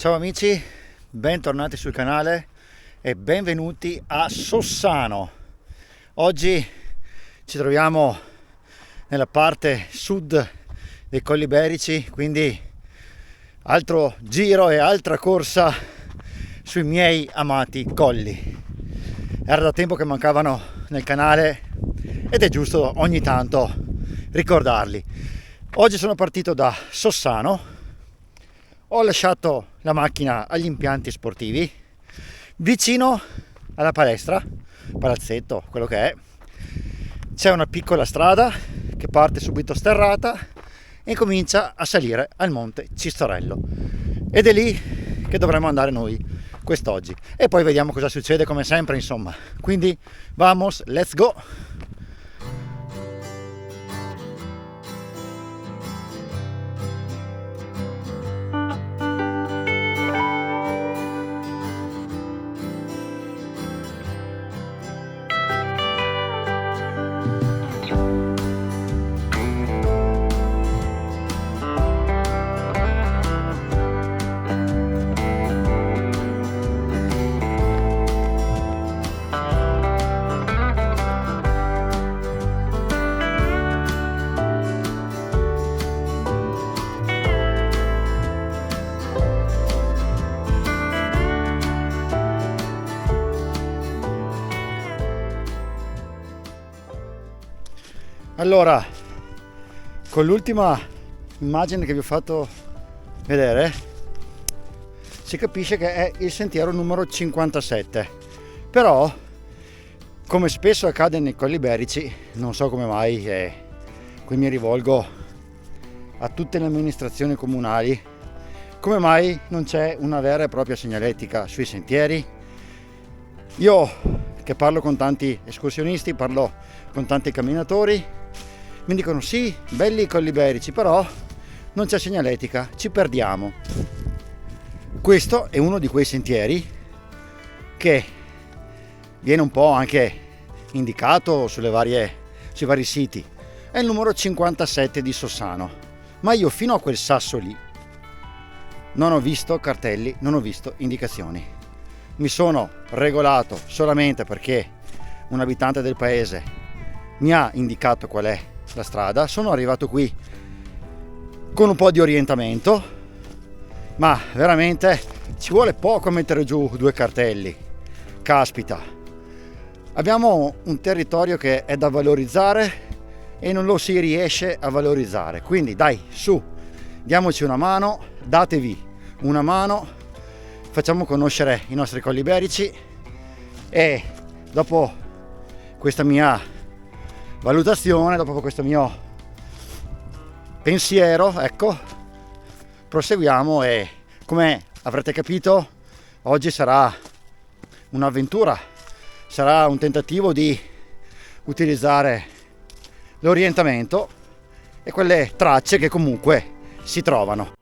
Ciao amici, bentornati sul canale e benvenuti a Sossano. Oggi ci troviamo nella parte sud dei Colli Iberici, quindi altro giro e altra corsa sui miei amati colli. Era da tempo che mancavano nel canale ed è giusto ogni tanto ricordarli. Oggi sono partito da Sossano. Ho lasciato la macchina agli impianti sportivi vicino alla palestra, palazzetto, quello che è. C'è una piccola strada che parte subito sterrata e comincia a salire al monte Cistorello ed è lì che dovremo andare noi quest'oggi e poi vediamo cosa succede, come sempre, insomma. Quindi vamos, let's go. Allora, con l'ultima immagine che vi ho fatto vedere si capisce che è il sentiero numero 57, però come spesso accade nei Colli Iberici, non so come mai, e qui mi rivolgo a tutte le amministrazioni comunali, come mai non c'è una vera e propria segnaletica sui sentieri. Io che parlo con tanti escursionisti, parlo con tanti camminatori, mi dicono sì, belli i Colli Iberici, però non c'è segnaletica, ci perdiamo. Questo è uno di quei sentieri che viene un po' anche indicato sui vari siti. È il numero 57 di Sossano, ma io fino a quel sasso lì non ho visto cartelli, non ho visto indicazioni. Mi sono regolato solamente perché un abitante del paese mi ha indicato qual è la strada. Sono arrivato qui con un po' di orientamento, ma veramente ci vuole poco a mettere giù due cartelli. Caspita, abbiamo un territorio che è da valorizzare e non lo si riesce a valorizzare, quindi dai, su, diamoci una mano, datevi una mano, facciamo conoscere i nostri Colli Iberici e dopo questa mia valutazione, dopo questo mio pensiero, ecco, proseguiamo e, come avrete capito, oggi sarà un'avventura, sarà un tentativo di utilizzare l'orientamento e quelle tracce che comunque si trovano.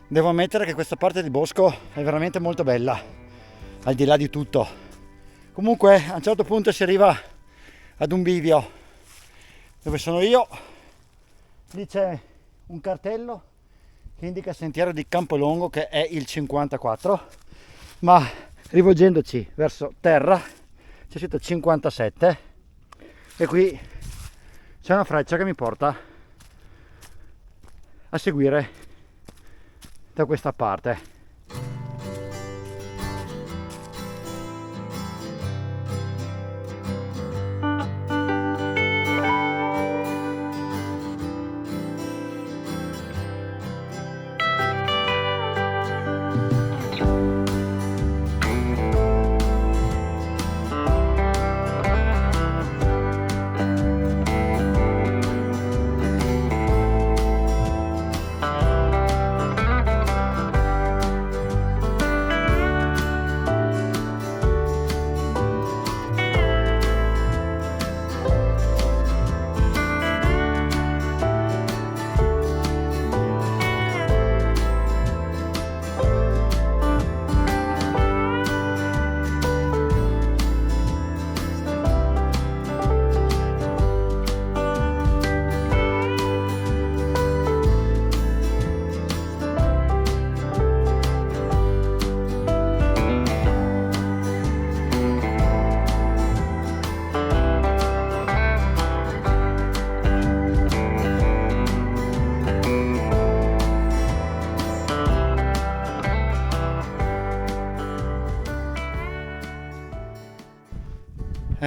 Devo ammettere che questa parte di bosco è veramente molto bella, al di là di tutto. Comunque a un certo punto si arriva ad un bivio dove sono io. Lì c'è un cartello che indica il sentiero di Campolongo, che è il 54, ma rivolgendoci verso terra c'è scritto 57 e qui c'è una freccia che mi porta a seguire da questa parte.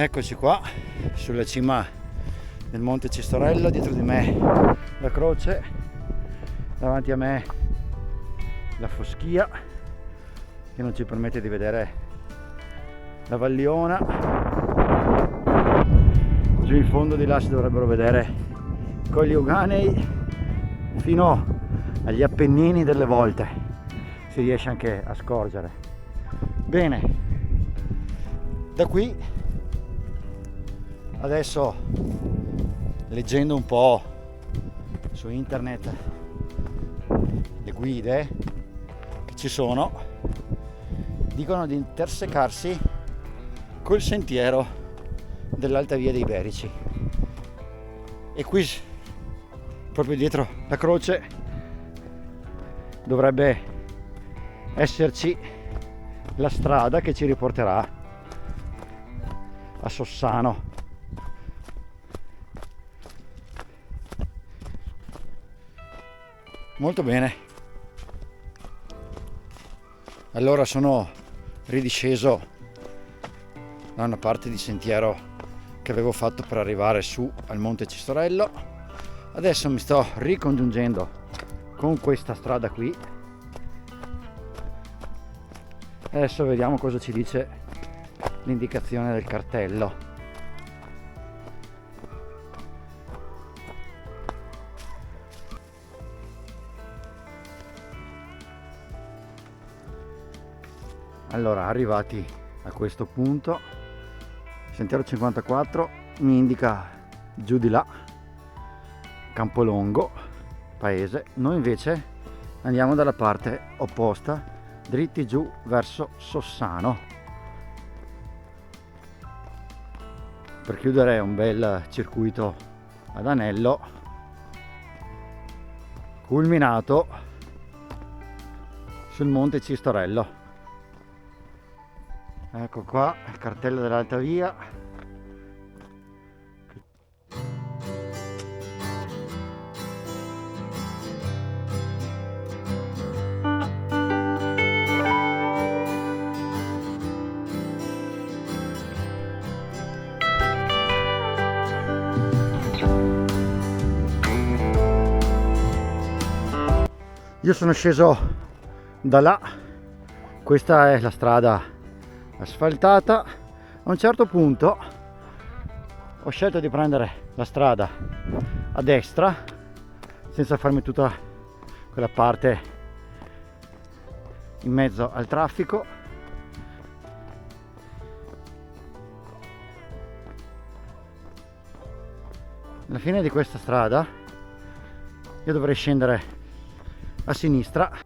Eccoci qua sulla cima del Monte Cistorello, dietro di me la croce, davanti a me la foschia che non ci permette di vedere la Valliona. Giù in fondo di là si dovrebbero vedere i Colli Euganei fino agli Appennini delle volte, si riesce anche a scorgere. Bene, da qui adesso, leggendo un po' su internet le guide che ci sono, dicono di intersecarsi col sentiero dell'Alta Via dei Iberici, e qui proprio dietro la croce dovrebbe esserci la strada che ci riporterà a Sossano. Molto bene, allora sono ridisceso da una parte di sentiero che avevo fatto per arrivare su al Monte Cistorello. Adesso mi sto ricongiungendo con questa strada qui. Adesso vediamo cosa ci dice l'indicazione del cartello. Allora, arrivati a questo punto, sentiero 54 mi indica giù di là Campolongo, paese. Noi invece andiamo dalla parte opposta, dritti giù verso Sossano, per chiudere un bel circuito ad anello culminato sul Monte Cistorello. Ecco qua il cartello dell'Alta Via. Io sono sceso da là, questa è la strada asfaltata. A un certo punto ho scelto di prendere la strada a destra senza farmi tutta quella parte in mezzo al traffico. Alla fine di questa strada io dovrei scendere a sinistra.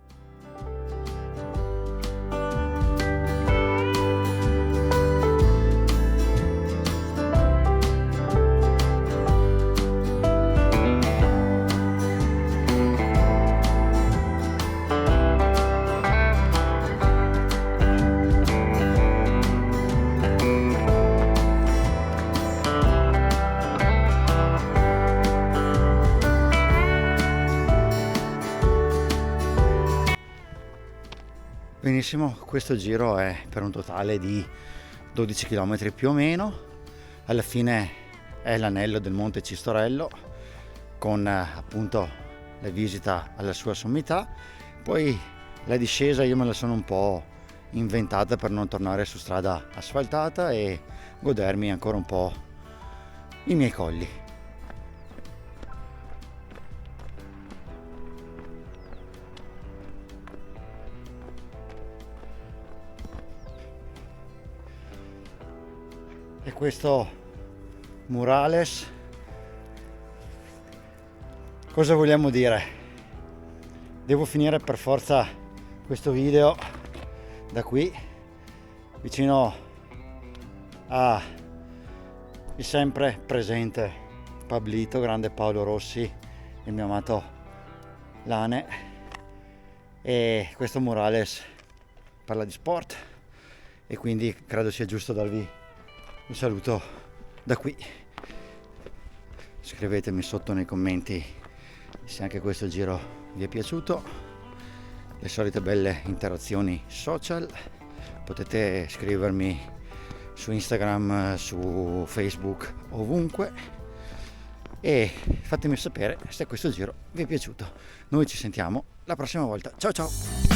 Benissimo, questo giro è per un totale di 12 km più o meno. Alla fine è l'anello del Monte Cistorello con appunto la visita alla sua sommità. Poi la discesa io me la sono un po' inventata per non tornare su strada asfaltata e godermi ancora un po' i miei colli. E questo murales, cosa vogliamo dire? Devo finire per forza questo video da qui, vicino a il sempre presente Pablito, grande Paolo Rossi, il mio amato Lane. E questo murales parla di sport e quindi credo sia giusto darvi un saluto da qui. Scrivetemi sotto nei commenti se anche questo giro vi è piaciuto. Le solite belle interazioni social, potete scrivermi su Instagram, su Facebook, ovunque, e fatemi sapere se questo giro vi è piaciuto. Noi ci sentiamo la prossima volta. Ciao ciao!